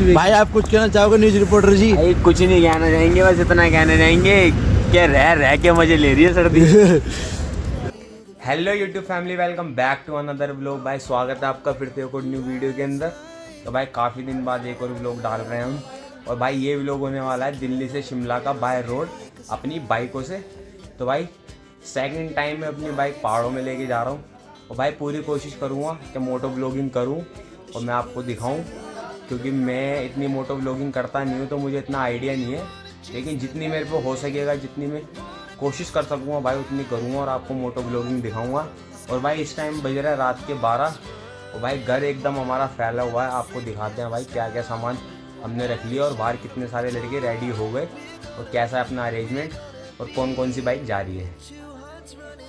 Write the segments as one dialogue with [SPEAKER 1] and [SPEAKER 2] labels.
[SPEAKER 1] भी। भाई आप कुछ कहना चाहोगे न्यूज रिपोर्टर जी?
[SPEAKER 2] भाई कुछ नहीं कहना चाहेंगे, बस इतना कहना चाहेंगे कि रह के मजे ले रही है सर्दी। Hello YouTube family, welcome back to another vlog. भाई स्वागत है आपका फिर से एक और न्यू वीडियो के अंदर। तो भाई काफ़ी दिन बाद एक और व्लॉग डाल रहे हैं हम। और भाई ये व्लॉग होने वाला है दिल्ली से शिमला का बाय रोड अपनी बाइकों से। तो भाई सेकंड टाइम मैं अपनी बाइक पहाड़ों में लेके जा रहा हूँ। और भाई पूरी कोशिश करूँगा कि मोटो ब्लॉगिंग करूँ और मैं आपको दिखाऊँ, क्योंकि मैं इतनी मोटो ब्लॉगिंग करता नहीं हूँ तो मुझे इतना आइडिया नहीं है। लेकिन जितनी मेरे को हो सकेगा, जितनी मैं कोशिश कर सकूँगा भाई उतनी करूँगा और आपको मोटो ब्लॉगिंग दिखाऊँगा। और भाई इस टाइम बज रहा है रात के 12। और भाई घर एकदम हमारा फैला हुआ है। आपको दिखाते हैं भाई क्या क्या सामान हमने रख लिया और बाहर कितने सारे लड़के रेडी हो गए और कैसा है अपना अरेंजमेंट और कौन कौन सी बाइक जा रही है।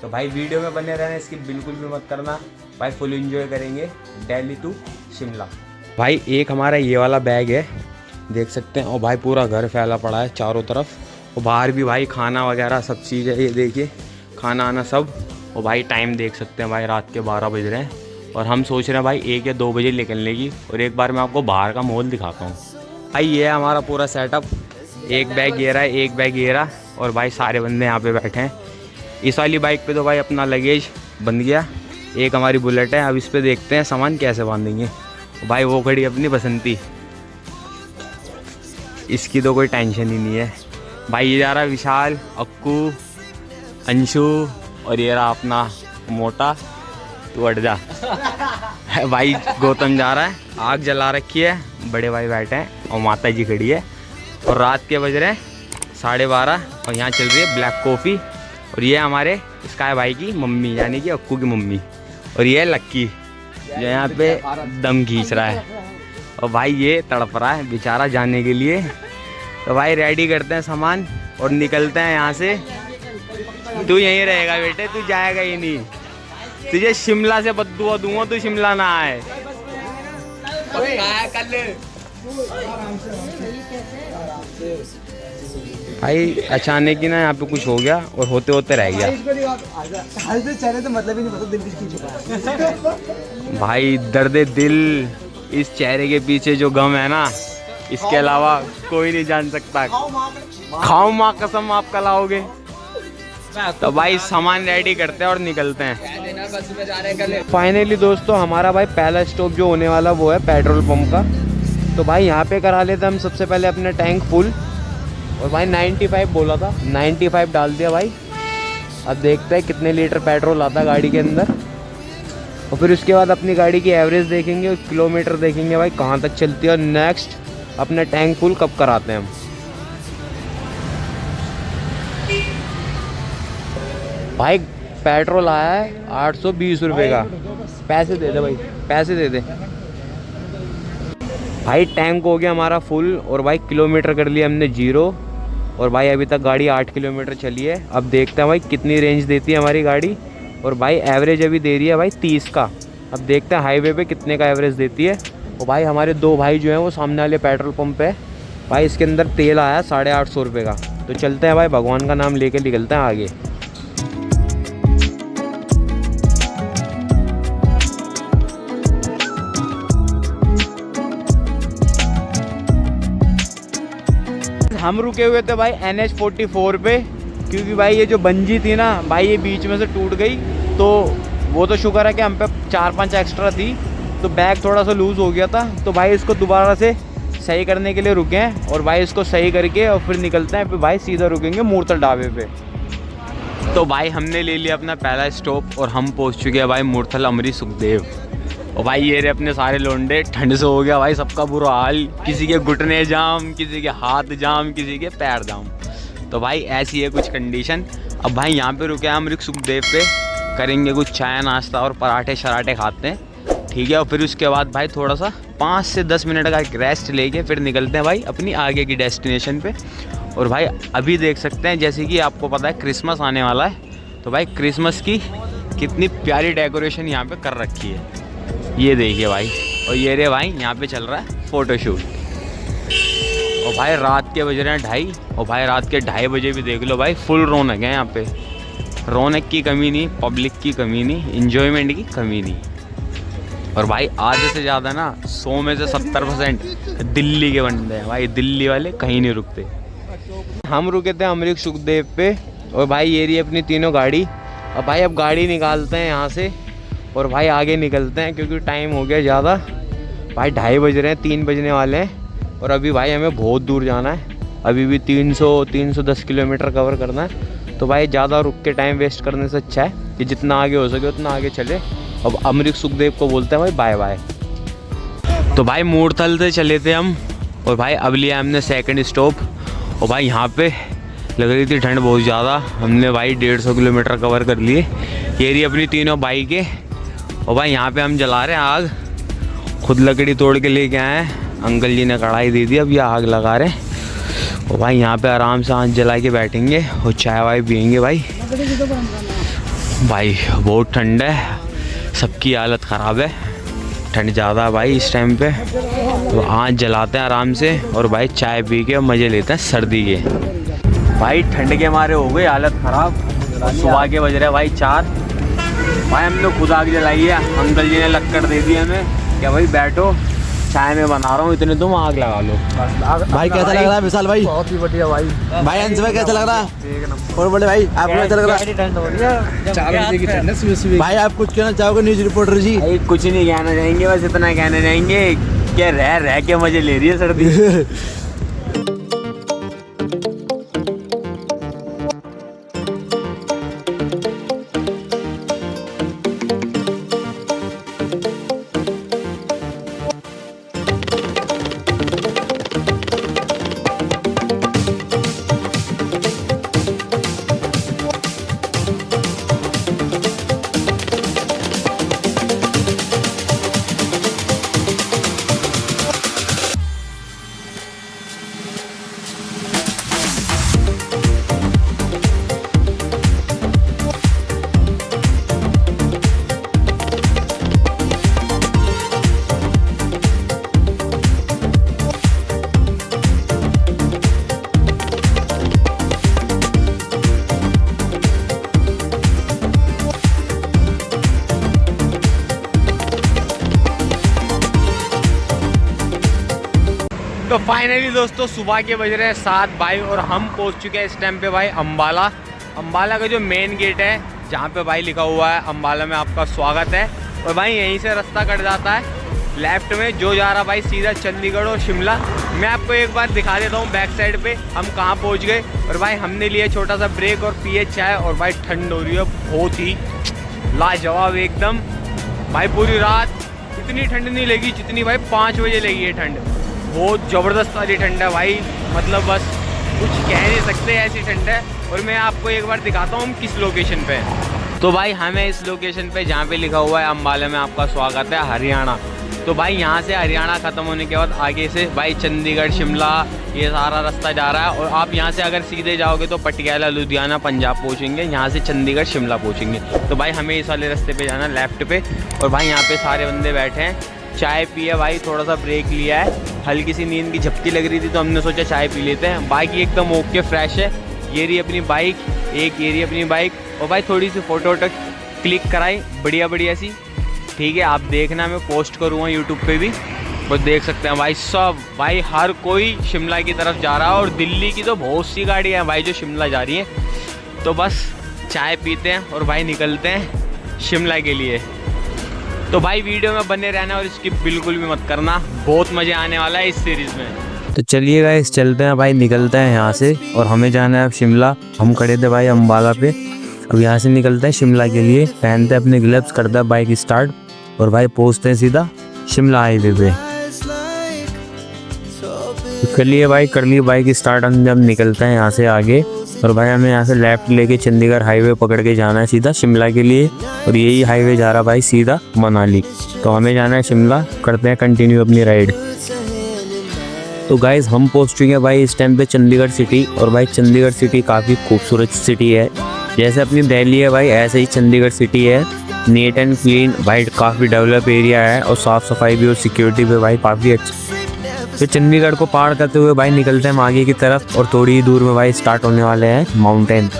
[SPEAKER 2] तो भाई वीडियो में बने रहना, इसकी बिल्कुल भी मत करना भाई, फुल एंजॉय करेंगे दिल्ली टू शिमला। भाई एक हमारा ये वाला बैग है, देख सकते हैं। और भाई पूरा घर फैला पड़ा है चारों तरफ। और बाहर भी भाई खाना वगैरह सब चीज़ है, ये देखिए खाना आना सब। और भाई टाइम देख सकते हैं भाई, रात के 12 बज रहे हैं। और हम सोच रहे हैं भाई 1 या 2 बजे निकलने की। और एक बार मैं आपको बाहर का माहौल दिखाता हूँ। भाई ये है हमारा पूरा सेटअप। एक बैग ये रहा है, एक बैग ये रहा। और भाई सारे बंदे यहाँ पे बैठे हैं। इस वाली बाइक पे तो भाई अपना लगेज बंध गया। एक हमारी बुलेट है, अब इस पे देखते हैं सामान कैसे बांधेंगे। भाई वो खड़ी अपनी बसंती, इसकी तो कोई टेंशन ही नहीं है। भाई ये जा रहा है विशाल, अक्कू, अंशु और ये रहा अपना मोटा, तू हट जा। भाई गौतम जा रहा है, आग जला रखी है, बड़े भाई बैठे हैं और माता जी खड़ी है। और रात के बज रहे हैं 12:30 और यहाँ चल रही है ब्लैक कॉफ़ी। और ये हमारे स्काई भाई की मम्मी, यानी कि अक्कू की मम्मी। और ये लक्की जो यहाँ पे दम खींच रहा है। और भाई ये तड़प रहा है बेचारा जाने के लिए। तो भाई रेडी करते हैं सामान और निकलते हैं यहाँ से। तू यहीं रहेगा बेटे, तू जाएगा ही नहीं। तुझे शिमला से बददुआ दूंगा, तू शिमला ना आए। भाई अचानक ही ना यहाँ पे कुछ हो गया और होते होते रह गया।
[SPEAKER 1] तो मतलब ही नहीं पता दिल किसकी छुपा है।
[SPEAKER 2] भाई दर्द दिल, इस चेहरे के पीछे जो गम है ना, इसके अलावा कोई नहीं जान सकता। खाओ माँ कसम, आप कल आओगे। तो भाई सामान रेडी करते हैं और निकलते हैं। फाइनली दोस्तों हमारा भाई पहला स्टॉप जो होने वाला वो है पेट्रोल पंप का। तो भाई यहाँ पे करा लेते हैं हम सबसे पहले अपना टैंक फुल। और भाई 95 बोला था, 95 डाल दिया भाई। अब देखते हैं कितने लीटर पेट्रोल आता है गाड़ी के अंदर। और फिर उसके बाद अपनी गाड़ी की एवरेज देखेंगे और किलोमीटर देखेंगे भाई कहाँ तक चलती है। और नेक्स्ट अपना टैंक फुल कब कराते हैं हम। भाई पेट्रोल आया है 820 रुपये का। पैसे दे दे भाई, पैसे दे दे। भाई टैंक हो गया हमारा फुल। और भाई किलोमीटर कर लिया हमने 0। और भाई अभी तक गाड़ी 8 किलोमीटर चली है। अब देखते हैं भाई कितनी रेंज देती है हमारी गाड़ी। और भाई एवरेज अभी दे रही है भाई 30 का। अब देखते हैं हाईवे पे कितने का एवरेज देती है। और भाई हमारे 2 भाई जो हैं वो सामने वाले पेट्रोल पंप पे भाई इसके अंदर तेल आया 850 रुपये का। तो चलते हैं भाई, भगवान का नाम लेके निकलते हैं आगे। हम रुके हुए थे भाई NH 44 पे, क्योंकि भाई ये जो बंजी थी ना भाई ये बीच में से टूट गई। तो वो तो शुक्र है कि हम पे 4-5 एक्स्ट्रा थी, तो बैग थोड़ा सा लूज़ हो गया था। तो भाई इसको दोबारा से सही करने के लिए रुके हैं। और भाई इसको सही करके और फिर निकलते हैं। फिर भाई सीधा रुकेंगे मूर्थल ढाबे पे। तो भाई हमने ले लिया अपना पहला स्टॉप और हम पहुंच चुके हैं भाई मूर्थल अमरी सुखदेव। और भाई ये रहे अपने सारे लोंडे। ठंड से हो गया भाई सबका बुरा हाल, किसी के घुटने जाम, किसी के हाथ जाम, किसी के पैर जाम। तो भाई ऐसी है कुछ कंडीशन। अब भाई यहाँ पे रुके हैं अमृत सुखदेव पे, करेंगे कुछ चाय नाश्ता और पराठे शराठे खाते हैं, ठीक है। और फिर उसके बाद भाई थोड़ा सा 5 से 10 मिनट का एक रेस्ट लेके फिर निकलते हैं भाई अपनी आगे की डेस्टिनेशन पे। और भाई अभी देख सकते हैं जैसे कि आपको पता है क्रिसमस आने वाला है। तो भाई क्रिसमस की कितनी प्यारी डेकोरेशन यहाँ पे कर रखी है, ये देखिए भाई। और ये रे भाई यहाँ पे चल रहा है फ़ोटोशूट। और भाई रात के बज रहे हैं 2:30। और भाई रात के 2:30 बजे भी देख लो भाई फुल रौनक है यहाँ पे। रौनक की कमी नहीं, पब्लिक की कमी नहीं, इन्जॉयमेंट की कमी नहीं। और भाई आधे से ज़्यादा ना 100 में से 70% दिल्ली के बंदे हैं भाई। दिल्ली वाले कहीं नहीं रुकते। हम रुके थे अमरीक सुखदेव पे और भाई ये रही अपनी तीनों गाड़ी। अब भाई अब गाड़ी निकालते हैं यहाँ से और भाई आगे निकलते हैं क्योंकि टाइम हो गया ज़्यादा। भाई 2:30 बज रहे हैं, 3 बजने वाले हैं और अभी भाई हमें बहुत दूर जाना है। अभी भी 310 किलोमीटर कवर करना है। तो भाई ज़्यादा रुक के टाइम वेस्ट करने से अच्छा है कि जितना आगे हो सके उतना आगे चले। अब अमरीक सुखदेव को बोलते हैं भाई बाय बाय। तो भाई मूर्थल से चले थे हम और भाई अब लिया हमने सेकंड स्टॉप। और भाई यहाँ पे लग रही थी ठंड बहुत ज़्यादा। हमने भाई 150 किलोमीटर कवर कर लिए। ये रही अपनी तीनों बाइक है और भाई यहाँ पे हम जला रहे हैं आग। खुद लकड़ी तोड़ के लेके आए हैं, अंकल जी ने कढ़ाई दे दी, अब ये आग लगा रहे हैं। और भाई यहाँ पे आराम से आँच जला के बैठेंगे और चाय वाय पियेंगे भाई। भाई बहुत ठंड है, सबकी हालत ख़राब है, ठंड ज़्यादा है भाई इस टाइम पे। तो आँच जलाते हैं आराम से और भाई चाय पी के मज़े लेते हैं सर्दी के। भाई ठंड के मारे हो गई हालत ख़राब। सुबह के बज रहे भाई 4। भाई हमने खुद आग जलाई है, अंकल जी ने लक्कड़ दे दी हमें, क्या भाई बैठो चाय में बना रहा हूँ, इतने तुम आग लगा लो।
[SPEAKER 1] भाई कैसा लग रहा है विशाल भाई?
[SPEAKER 3] बहुत ही बढ़िया भाई।
[SPEAKER 1] भाई अंश भाई कैसा लग रहा है? और बोले भाई आपको कैसा लग रहा है?
[SPEAKER 3] ठंड हो रही है, 4 बजे की ठंड है सुबह।
[SPEAKER 1] भाई आप कुछ कहना चाहोगे न्यूज रिपोर्टर जी?
[SPEAKER 2] भाई कुछ नहीं कहना चाहेंगे, बस इतना कहना चाहेंगे क्या रह के मजे ले रही है सर्दी। तो फाइनली दोस्तों सुबह के बज रहे हैं 7 भाई और हम पहुंच चुके हैं इस टाइम पे भाई अम्बाला। अम्बाला का जो मेन गेट है जहां पे भाई लिखा हुआ है अम्बाला में आपका स्वागत है। और भाई यहीं से रास्ता कट जाता है लेफ्ट में जो जा रहा भाई सीधा चंडीगढ़ और शिमला। मैं आपको एक बार दिखा देता हूँ बैक साइड पे हम कहाँ पहुँच गए। और भाई हमने लिया छोटा सा ब्रेक और पिए चाय और भाई ठंड हो रही है बहुत ही लाजवाब एकदम। भाई पूरी रात इतनी ठंड नहीं लगी जितनी भाई 5 बजे लगी है ठंड। बहुत ज़बरदस्त वाली ठंड है भाई, मतलब बस कुछ कह नहीं सकते ऐसी ठंड है। और मैं आपको एक बार दिखाता हूँ हम किस लोकेशन पे हैं। तो भाई हमें इस लोकेशन पे जहाँ पे लिखा हुआ है अम्बाला में आपका स्वागत है हरियाणा। तो भाई यहाँ से हरियाणा ख़त्म होने के बाद आगे से भाई चंडीगढ़ शिमला ये सारा रास्ता जा रहा है। और आप यहाँ से अगर सीधे जाओगे तो पटियाला लुधियाना पंजाब पहुँचेंगे, यहाँ से चंडीगढ़ शिमला पहुँचेंगे। तो भाई हमें इस वाले रास्ते पे जाना लेफ़्ट पे। और भाई यहाँ पे सारे बंदे बैठे हैं, चाय पिए भाई, थोड़ा सा ब्रेक लिया है, हल्की सी नींद की झपकी लग रही थी तो हमने सोचा चाय पी लेते हैं। बाइक एकदम ओके फ्रेश है। ये रही अपनी बाइक, एक ये रही अपनी बाइक। और भाई थोड़ी सी फ़ोटो वोटो क्लिक कराई बढ़िया बढ़िया सी, ठीक है। आप देखना मैं पोस्ट करूँगा यूट्यूब पे भी, वो देख सकते हैं भाई सब। भाई हर कोई शिमला की तरफ जा रहा है और दिल्ली की तो बहुत सी गाड़ियाँ हैं भाई जो शिमला जा रही हैं। तो बस चाय पीते हैं और भाई निकलते हैं शिमला के लिए। तो भाई वीडियो में बने रहना और स्किप बिल्कुल भी मत करना, बहुत मज़े आने वाला है इस सीरीज़ में।
[SPEAKER 4] तो चलिए गाइस चलते हैं भाई, निकलते हैं यहाँ से और हमें जाना है अब शिमला। हम खड़े थे भाई अम्बाला पे, अब यहाँ से निकलते हैं शिमला के लिए। पहनते हैं अपने ग्लव्स, करते हैं बाइक स्टार्ट और भाई पहुँचते हैं सीधा शिमला हाईवे पे। कर लिए भाई, कर लिए बाइक स्टार्ट। हम जब निकलते हैं यहाँ से आगे और भाई हमें यहाँ से लेफ्ट लेके चंडीगढ़ हाईवे पकड़ के जाना है सीधा शिमला के लिए। और यही हाईवे जा रहा भाई सीधा मनाली। तो हमें जाना है शिमला, करते हैं कंटिन्यू अपनी राइड। तो गाइज हम पहुँच चुके हैं भाई इस टाइम पे चंडीगढ़ सिटी। और भाई चंडीगढ़ सिटी काफ़ी खूबसूरत सिटी है, जैसे अपनी दिल्ली है भाई ऐसे ही चंडीगढ़ सिटी है। नीट एंड क्लीन भाई, काफ़ी डेवलप एरिया है और साफ़ सफाई भी और सिक्योरिटी भी भाई काफ़ी अच्छी। तो चंडीगढ़ को पार करते हुए भाई निकलते हैं हम आगे की तरफ और थोड़ी ही दूर में भाई स्टार्ट होने वाले हैं माउंटेन।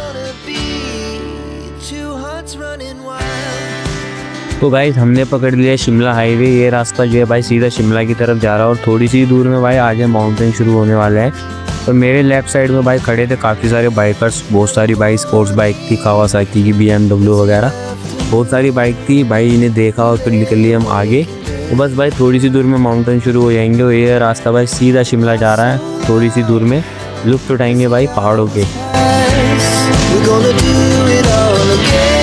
[SPEAKER 4] तो गाइस हमने पकड़ लिया शिमला हाईवे। ये रास्ता जो है भाई सीधा शिमला की तरफ जा रहा है और थोड़ी सी दूर में भाई आगे माउंटेन शुरू होने वाला है। और मेरे लेफ्ट साइड में भाई खड़े थे काफ़ी सारे बाइकर्स, बहुत सारी बाइक, स्पोर्ट्स बाइक थी, कावासाकी की, BMW वगैरह बहुत सारी बाइक थी। भाई इन्हें देखा और फिर निकल लिए हम आगे। तो बस भाई थोड़ी सी दूर में माउंटेन शुरू हो जाएंगे और ये रास्ता भाई सीधा शिमला जा रहा है। थोड़ी सी दूर में लुत्फ उठाएंगे भाई पहाड़ों के।
[SPEAKER 5] We're gonna do it all again.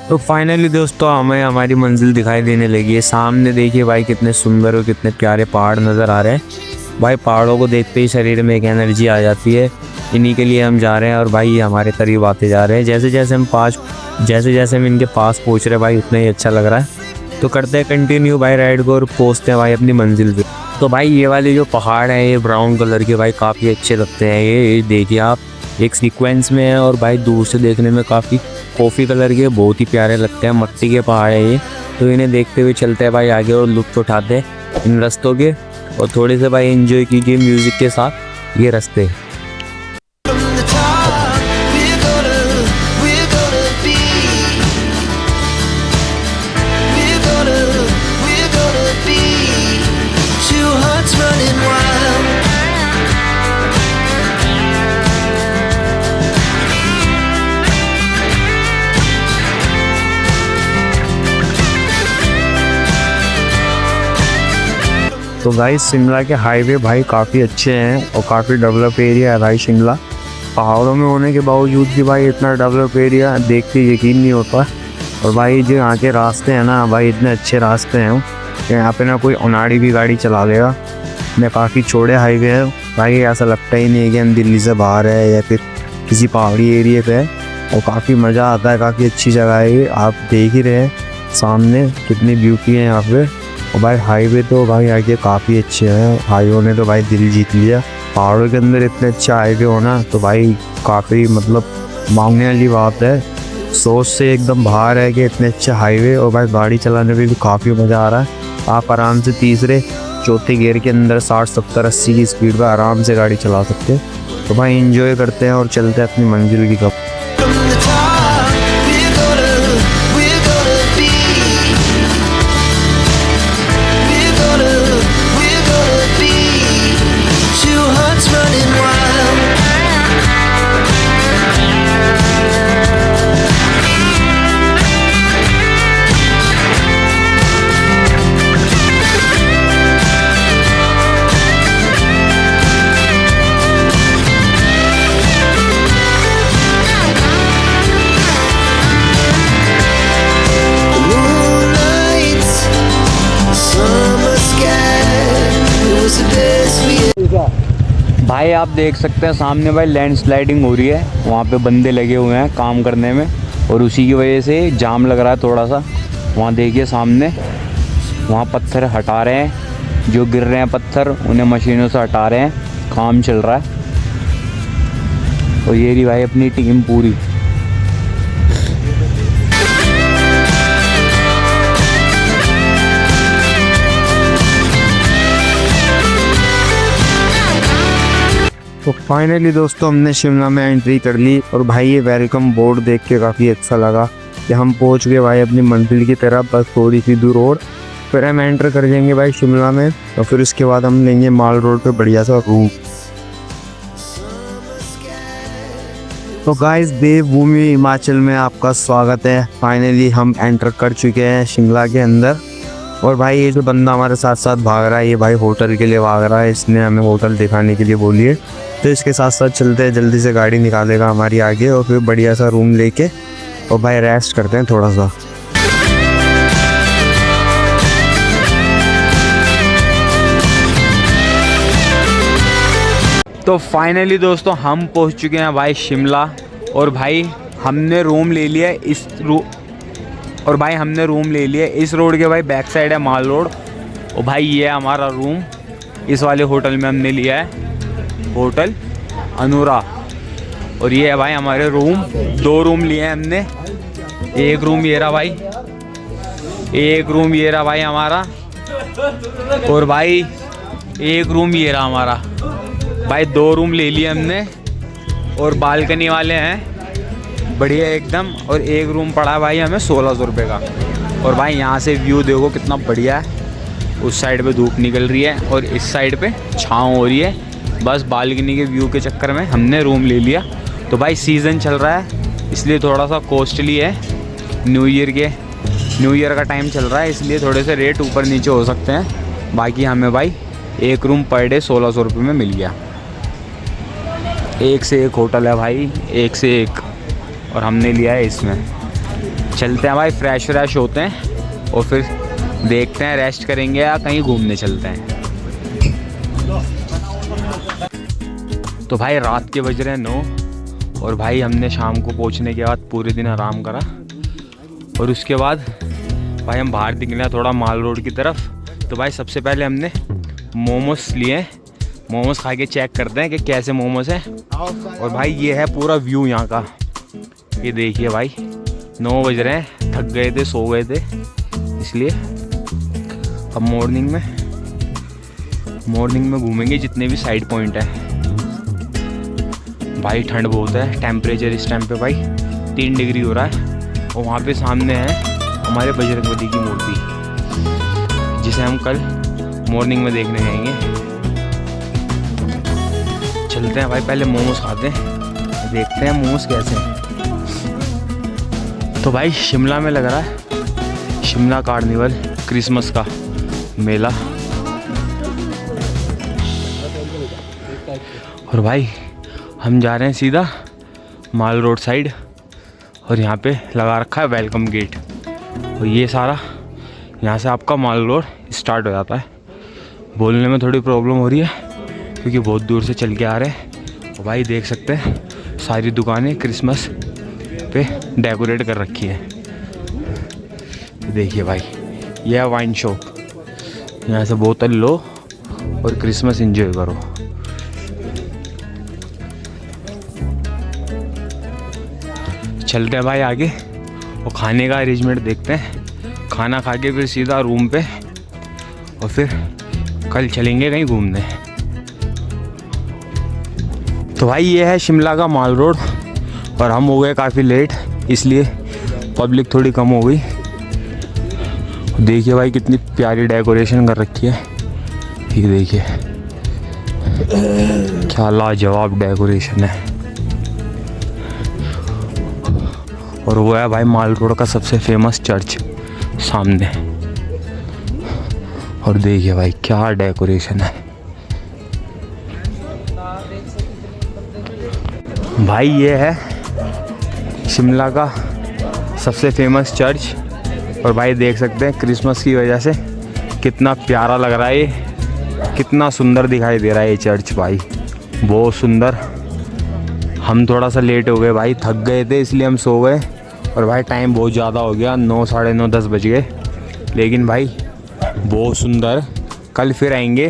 [SPEAKER 4] तो फाइनली दोस्तों हमें हमारी मंजिल दिखाई देने लगी है। सामने देखिए भाई कितने सुंदर और कितने प्यारे पहाड़ नज़र आ रहे हैं। भाई पहाड़ों को देखते ही शरीर में एक एनर्जी आ जाती है। इन्हीं के लिए हम जा रहे हैं और भाई ये हमारे करीब आते जा रहे हैं। जैसे जैसे हम इनके पास पहुँच रहे हैं भाई उतना ही अच्छा लग रहा है। तो करते हैं कंटिन्यू भाई राइड को और पहुँचते हैं भाई अपनी मंजिल पे। तो भाई ये वाले जो पहाड़ हैं ये ब्राउन कलर के भाई काफ़ी अच्छे लगते हैं। ये देखिए आप एक सीक्वेंस में है और भाई दूर से देखने में काफ़ी कॉफ़ी कलर के बहुत ही प्यारे लगते हैं। मट्टी के पहाड़ है ये। तो इन्हें देखते हुए चलते हैं भाई आगे और लुत्फ़ उठाते हैं इन रास्तों के और थोड़े से भाई एंजॉय कीजिए म्यूज़िक के साथ ये रास्ते।
[SPEAKER 5] From the top, we're gonna be. We're gonna be. Two hearts running wild.
[SPEAKER 4] तो गाइस शिमला के हाईवे भाई काफ़ी अच्छे हैं और काफ़ी डेवलप एरिया है भाई शिमला। पहाड़ों में होने के बावजूद भी भाई इतना डेवलप एरिया देख के यकीन नहीं होता। और भाई जो यहाँ के रास्ते हैं ना भाई इतने अच्छे रास्ते हैं कि यहाँ पे ना कोई अनाड़ी भी गाड़ी चला लेगा। मैं काफ़ी चौड़े हाईवे है भाई, ऐसा लगता ही नहीं है कि हम दिल्ली से बाहर है या फिर किसी पहाड़ी एरिए पे है। और काफ़ी मज़ा आता है, काफ़ी अच्छी जगह है ये। आप देख ही रहे हैं सामने कितनी ब्यूटी है यहाँ पे। और भाई हाईवे तो भाई आगे काफ़ी अच्छे हैं। हाईवे ने तो भाई दिल जीत लिया। पहाड़ों के अंदर इतने अच्छा हाईवे होना तो भाई काफ़ी मतलब मांगने वाली बात है। सोच से एकदम बाहर है कि इतने अच्छे हाईवे और भाई गाड़ी चलाने में भी काफ़ी मज़ा आ रहा है। आप आराम से तीसरे चौथे गियर के अंदर 60 70 80 की स्पीड पर आराम से गाड़ी चला सकते हैं। तो भाई इंजॉय करते हैं और चलते हैं अपनी मंजिल की तरफ।
[SPEAKER 5] From the top, we're gonna be. We're gonna be. Two hearts running wild. Moonlight, summer sky, it was the best we
[SPEAKER 2] भाई आप देख सकते हैं सामने भाई लैंड स्लाइडिंग हो रही है। वहाँ पे बंदे लगे हुए हैं काम करने में और उसी की वजह से जाम लग रहा है थोड़ा सा। वहाँ देखिए सामने वहाँ पत्थर हटा रहे हैं, जो गिर रहे हैं पत्थर उन्हें मशीनों से हटा रहे हैं, काम चल रहा है। और ये रही भाई अपनी टीम पूरी।
[SPEAKER 4] तो फाइनली दोस्तों हमने शिमला में एंट्री कर ली और भाई ये वेलकम बोर्ड देख के काफ़ी अच्छा लगा कि हम पहुंच गए भाई अपनी मंजिल की तरफ। बस थोड़ी सी दूर और फिर हम एंटर कर जाएंगे भाई शिमला में और फिर उसके बाद हम लेंगे माल रोड पे बढ़िया सा रूम। तो गाइस देवभूमि हिमाचल में आपका स्वागत है। फाइनली हम एंटर कर चुके हैं शिमला के अंदर और भाई ये जो बंदा हमारे साथ साथ भाग रहा है, ये भाई होटल के लिए भाग रहा है, इसने हमें होटल दिखाने के लिए बोली है। तो इसके साथ साथ चलते हैं, जल्दी से गाड़ी निकालेगा हमारी आगे और फिर बढ़िया सा रूम लेके और भाई रेस्ट करते हैं थोड़ा सा।
[SPEAKER 2] तो फाइनली दोस्तों हम पहुंच चुके हैं भाई शिमला। और भाई हमने रूम ले लिया इस रोड के भाई बैक साइड है माल रोड। और भाई ये है हमारा रूम, इस वाले होटल में हमने लिया है, होटल अनुरा। और ये है भाई हमारे रूम, 2 रूम लिए हैं हमने। एक रूम ये रहा भाई, एक रूम ये रहा भाई हमारा, और भाई एक रूम ये रहा हमारा। भाई 2 रूम ले लिए हमने और बालकनी वाले हैं बढ़िया एकदम। और एक रूम पड़ा भाई हमें 1600 रुपये का। और भाई यहाँ से व्यू देखो कितना बढ़िया है, उस साइड पे धूप निकल रही है और इस साइड पे छाँव हो रही है। बस बालकनी के व्यू के चक्कर में हमने रूम ले लिया। तो भाई सीज़न चल रहा है इसलिए थोड़ा सा कॉस्टली है, न्यू ईयर का टाइम चल रहा है इसलिए थोड़े से रेट ऊपर नीचे हो सकते हैं। बाकी हमें भाई एक रूम पर डे 1600 रुपये में मिल गया। एक से एक होटल है भाई, एक से एक, और हमने लिया है इसमें। चलते हैं भाई, फ्रेश होते हैं और फिर देखते हैं रेस्ट करेंगे या कहीं घूमने चलते हैं। तो भाई रात के बज रहे हैं 9 और भाई हमने शाम को पहुंचने के बाद पूरे दिन आराम करा। और उसके बाद भाई हम बाहर निकले थोड़ा माल रोड की तरफ। तो भाई सबसे पहले हमने मोमोस लिए, मोमोस खा के चेक करते हैं कि कैसे मोमोस हैं। और भाई ये है पूरा व्यू यहाँ का, ये देखिए भाई 9 बज रहे हैं, थक गए थे, सो गए थे, इसलिए अब मॉर्निंग में घूमेंगे जितने भी साइड पॉइंट है। भाई ठंड बहुत है, टेम्परेचर इस टाइम पे भाई 3 डिग्री हो रहा है। और वहाँ पे सामने है हमारे बजरंगबली की मूर्ति, जिसे हम कल मॉर्निंग में देखने जाएंगे। चलते हैं भाई, पहले मोमोज खाते हैं, देखते हैं मोमोज कैसे हैं। तो भाई शिमला में लग रहा है शिमला कार्निवल, क्रिसमस का मेला। और भाई हम जा रहे हैं सीधा माल रोड साइड और यहाँ पे लगा रखा है वेलकम गेट। और ये सारा यहाँ से आपका माल रोड स्टार्ट हो जाता है। बोलने में थोड़ी प्रॉब्लम हो रही है क्योंकि बहुत दूर से चल के आ रहे हैं। और भाई देख सकते हैं सारी दुकानें क्रिसमस पे डेकोरेट कर रखी है। देखिए भाई यह है वाइन शॉप, यहाँ से बोतल लो और क्रिसमस एंजॉय करो। चलते हैं भाई आगे और खाने का अरेंजमेंट देखते हैं। खाना खा के फिर सीधा रूम पे और फिर कल चलेंगे कहीं घूमने। तो भाई ये है शिमला का माल रोड और हम हो गए काफ़ी लेट, इसलिए पब्लिक थोड़ी कम हो गई। देखिए भाई कितनी प्यारी डेकोरेशन कर रखी है, ये देखिए क्या लाजवाब डेकोरेशन है। और वो है भाई माल रोड का सबसे फेमस चर्च सामने। और देखिए भाई क्या डेकोरेशन है। भाई ये है शिमला का सबसे फेमस चर्च। और भाई देख सकते हैं क्रिसमस की वजह से कितना प्यारा लग रहा है, ये कितना सुंदर दिखाई दे रहा है ये चर्च भाई, बहुत सुंदर। हम थोड़ा सा लेट हो गए भाई, थक गए थे इसलिए हम सो गए। और भाई टाइम बहुत ज़्यादा हो गया, 9, साढ़े 9, 10 बज गए। लेकिन भाई बहुत सुंदर, कल फिर आएंगे।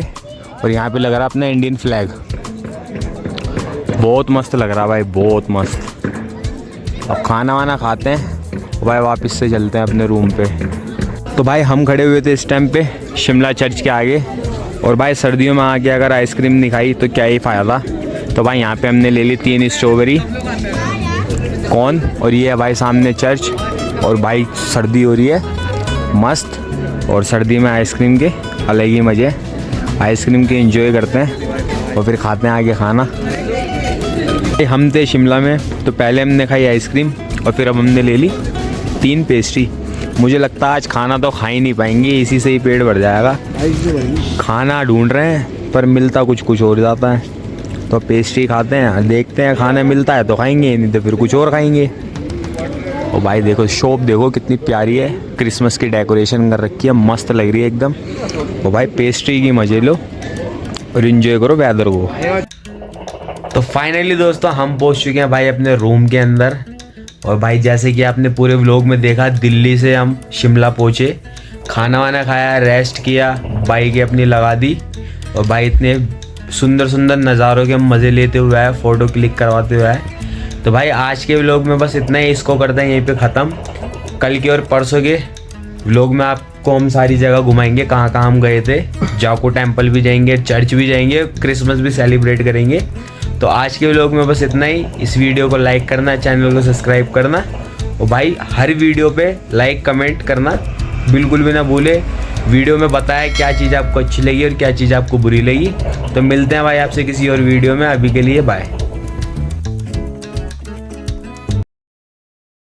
[SPEAKER 2] और यहाँ पे लग रहा है अपना इंडियन फ्लैग, बहुत मस्त लग रहा भाई, बहुत मस्त। अब खाना वाना खाते हैं भाई, वापस से चलते हैं अपने रूम पे। तो भाई हम खड़े हुए थे इस टाइम पे शिमला चर्च के आगे। और भाई सर्दियों में आके अगर आइसक्रीम नहीं खाई तो क्या ही फ़ायदा। तो भाई यहाँ पे हमने ले ली 3 स्ट्रॉबेरी कॉर्न। और ये है भाई सामने चर्च। और भाई सर्दी हो रही है मस्त, और सर्दी में आइसक्रीम के अलग ही मज़े, आइसक्रीम के एंजॉय करते हैं और फिर खाते हैं आगे खाना। हम थे शिमला में तो पहले हमने खाई आइसक्रीम और फिर अब हमने ले ली 3 पेस्ट्री। मुझे लगता है आज खाना तो खा ही नहीं पाएंगे, इसी से ही पेट भर जाएगा। खाना ढूंढ रहे हैं पर मिलता कुछ कुछ और जाता है, तो पेस्ट्री खाते हैं, देखते हैं खाना मिलता है तो खाएंगे, नहीं तो फिर कुछ और खाएंगे। और भाई देखो शॉप देखो कितनी प्यारी है, क्रिसमस की डेकोरेशन कर रखी है, मस्त लग रही है एकदम। और भाई पेस्ट्री की मज़े लो और इन्जॉय करो वेदर को। तो फाइनली दोस्तों हम पहुंच चुके हैं भाई अपने रूम के अंदर। और भाई जैसे कि आपने पूरे व्लॉग में देखा, दिल्ली से हम शिमला पहुंचे, खाना वाना खाया, रेस्ट किया, बाइक अपनी लगा दी और भाई इतने सुंदर सुंदर नज़ारों के हम मज़े लेते हुए आए, फ़ोटो क्लिक करवाते हुए आए। तो भाई आज के व्लॉग में बस इतना ही, इसको करते हैं यहीं पे ख़त्म। कल के और परसों के व्लॉग में आपको हम सारी जगह घुमाएंगे, कहाँ कहाँ हम गए थे। जाको टेम्पल भी जाएंगे, चर्च भी जाएंगे, क्रिसमस भी सेलिब्रेट करेंगे। तो आज के व्लॉग में बस इतना ही। इस वीडियो को लाइक करना, चैनल को सब्सक्राइब करना और भाई हर वीडियो पे लाइक कमेंट करना बिल्कुल भी ना भूले। वीडियो में बताया क्या चीज़ आपको अच्छी लगी और क्या चीज़ आपको बुरी लगी। तो मिलते हैं भाई आपसे किसी और वीडियो में, अभी के लिए बाय।